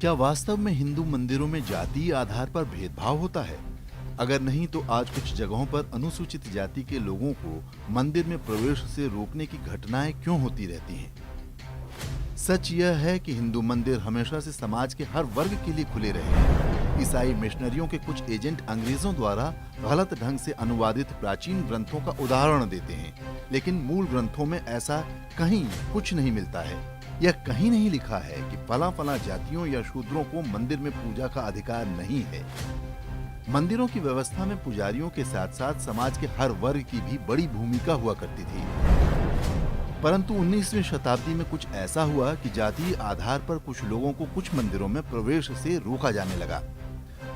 क्या वास्तव में हिंदू मंदिरों में जातीय आधार पर भेदभाव होता है? अगर नहीं तो आज कुछ जगहों पर अनुसूचित जाति के लोगों को मंदिर में प्रवेश से रोकने की घटनाएं क्यों होती रहती हैं? सच यह है कि हिंदू मंदिर हमेशा से समाज के हर वर्ग के लिए खुले रहे हैं। ईसाई मिशनरियों के कुछ एजेंट अंग्रेजों द्वारा गलत ढंग से अनुवादित प्राचीन ग्रंथों का उदाहरण देते हैं, लेकिन मूल ग्रंथों में ऐसा कहीं कुछ नहीं मिलता है। यह कहीं नहीं लिखा है कि फला फला जातियों या शूद्रों को मंदिर में पूजा का अधिकार नहीं है। मंदिरों की व्यवस्था में पुजारियों के साथ साथ समाज के हर वर्ग की भी बड़ी भूमिका हुआ करती थी। परंतु 19वीं शताब्दी में कुछ ऐसा हुआ कि जातीय आधार पर कुछ लोगों को कुछ मंदिरों में प्रवेश से रोका जाने लगा।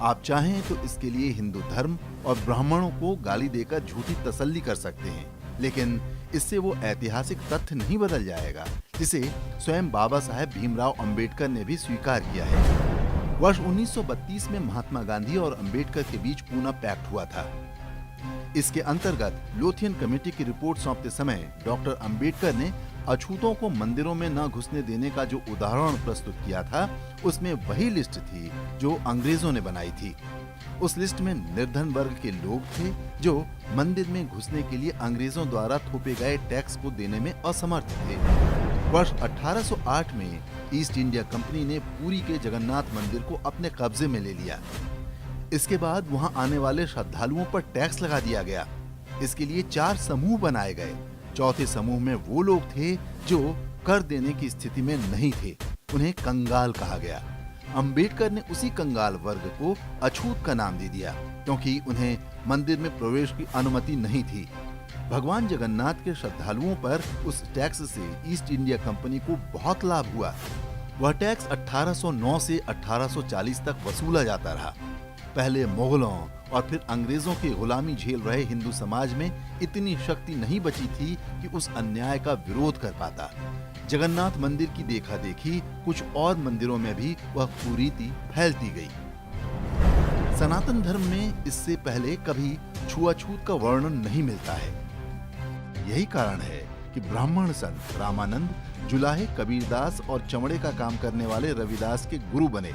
आप चाहें तो इसके लिए हिंदू धर्म और ब्राह्मणों को गाली देकर झूठी तसल्ली कर सकते हैं, लेकिन इससे वो ऐतिहासिक तथ्य नहीं बदल जाएगा जिसे स्वयं बाबा साहेब भीमराव अंबेडकर ने भी स्वीकार किया है। वर्ष 1932 में महात्मा गांधी और अंबेडकर के बीच पूना पैक्ट हुआ था। इसके अंतर्गत लोथियन कमेटी की रिपोर्ट सौंपते समय डॉक्टर अंबेडकर ने अछूतों को मंदिरों में न घुसने देने का जो उदाहरण प्रस्तुत किया था, उसमें वही लिस्ट थी जो अंग्रेजों ने बनाई थी। उस लिस्ट में निर्धन वर्ग के लोग थे जो मंदिर में घुसने के लिए अंग्रेजों द्वारा थोपे गए टैक्स को देने में असमर्थ थे। वर्ष 1808 में ईस्ट इंडिया कंपनी ने पुरी के जगन्नाथ मंदिर को अपने कब्जे में ले लिया। इसके बाद वहां आने वाले श्रद्धालुओं पर टैक्स लगा दिया गया। इसके लिए 4 समूह बनाए गए। चौथे समूह में वो लोग थे जो कर देने की स्थिति में नहीं थे, उन्हें कंगाल कहा गया। अंबेडकर ने उसी कंगाल वर्ग को अछूत का नाम दे दिया, क्योंकि उन्हें मंदिर में प्रवेश की अनुमति नहीं थी। भगवान जगन्नाथ के श्रद्धालुओं पर उस टैक्स से ईस्ट इंडिया कंपनी को बहुत लाभ हुआ। वह टैक्स 1809 से 1840 तक वसूला जाता रहा। पहले मुगलों और फिर अंग्रेजों की गुलामी झेल रहे हिंदू समाज में इतनी शक्ति नहीं बची थी कि उस अन्याय का विरोध कर पाता। जगन्नाथ मंदिर की देखा देखी कुछ और मंदिरों में भी वह कुरीति फैलती गई। सनातन धर्म में इससे पहले कभी छुआछूत का वर्णन नहीं मिलता है। यही कारण है कि ब्राह्मण संत रामानंद, जुलाहे कबीरदास और चमड़े का काम करने वाले रविदास के गुरु बने।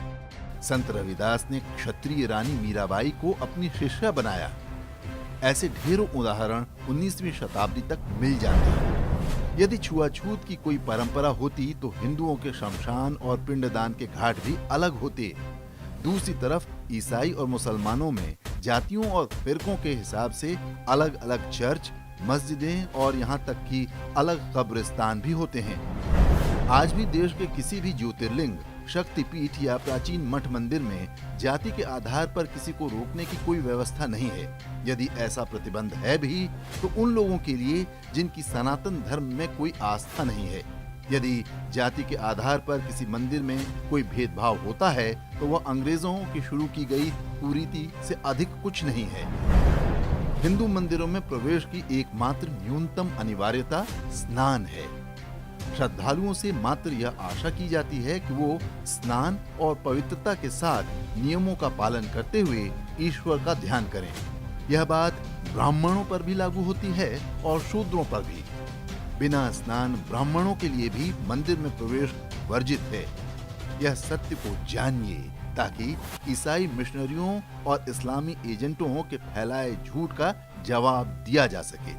संत रविदास ने क्षत्रिय रानी मीराबाई को अपनी शिष्या बनाया। ऐसे ढेरों उदाहरण 19वीं शताब्दी तक मिल जाते हैं। यदि छुआछूत की कोई परंपरा होती तो हिंदुओं के शमशान और पिंडदान के घाट भी अलग होते। दूसरी तरफ ईसाई और मुसलमानों में जातियों और फिरकों के हिसाब से अलग अलग चर्च, मस्जिदें और यहाँ तक कि अलग कब्रिस्तान भी होते हैं। आज भी देश के किसी भी ज्योतिर्लिंग, शक्तिपीठ या प्राचीन मठ मंदिर में जाति के आधार पर किसी को रोकने की कोई व्यवस्था नहीं है। यदि ऐसा प्रतिबंध है भी तो उन लोगों के लिए जिनकी सनातन धर्म में कोई आस्था नहीं है। यदि जाति के आधार पर किसी मंदिर में कोई भेदभाव होता है तो वह अंग्रेजों की शुरू की गई कुरीति से अधिक कुछ नहीं है। हिंदू मंदिरों में प्रवेश की एकमात्र न्यूनतम अनिवार्यता स्नान है। श्रद्धालुओं से मात्र यह आशा की जाती है कि वो स्नान और पवित्रता के साथ नियमों का पालन करते हुए ईश्वर का ध्यान करें। यह बात ब्राह्मणों पर भी लागू होती है और शूद्रों पर भी। बिना स्नान ब्राह्मणों के लिए भी मंदिर में प्रवेश वर्जित है। यह सत्य को जानिए ताकि ईसाई मिशनरियों और इस्लामी एजेंटों के फैलाए झूठ का जवाब दिया जा सके।